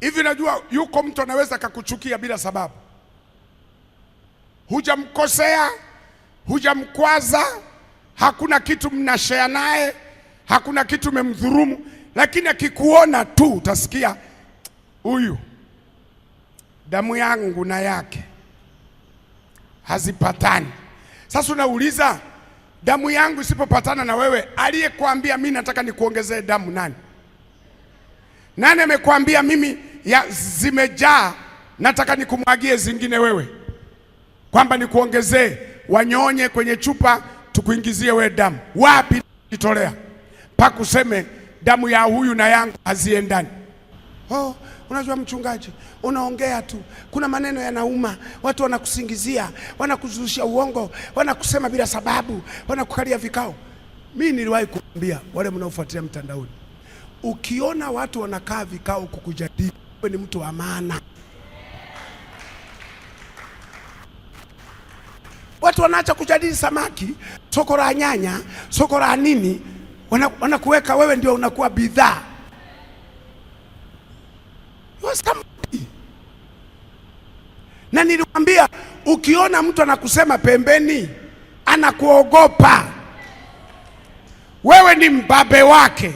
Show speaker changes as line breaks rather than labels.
Hivi najua yuko mtu anaweza akakuchukia bila sababu. Hujamkosea, hujamkwaza, hakuna kitu mnashare naye, hakuna kitu memdhurumu, lakini akikuona tu utasikia huyu damu yangu na yake hazipatani. Sasa unauliza, damu yangu isipopatana na wewe, aliyekwambia mimi nataka nikuongezee damu nani? Nani amekwambia mimi zimejaa nataka nikumwagie zingine wewe, kwamba nikuongezee wanyonye kwenye chupa tukuingizie wewe damu? Wapi nitolea mpaka useme damu ya huyu na yangu haziendani? Oh, unajua mchungaji, unaongea tu, kuna maneno yanauma, watu wanakusingizia, wanakuzushia uongo, wanakusema bila sababu, wanakukalia vikao. Mimi niliwahi kuambia wale mnaofuatilia mtandaoni, ukiona watu wanakaa vikao kukujadili, wewe ni mtu wa maana. Watu wanaacha kujadili samaki, soko la nyanya, soko la nini, wanakuweka wewe ndio unakuwa bidhaa. Na niliwaambia, ukiona mtu anakusema pembeni, anakuogopa, wewe ni mbabe wake.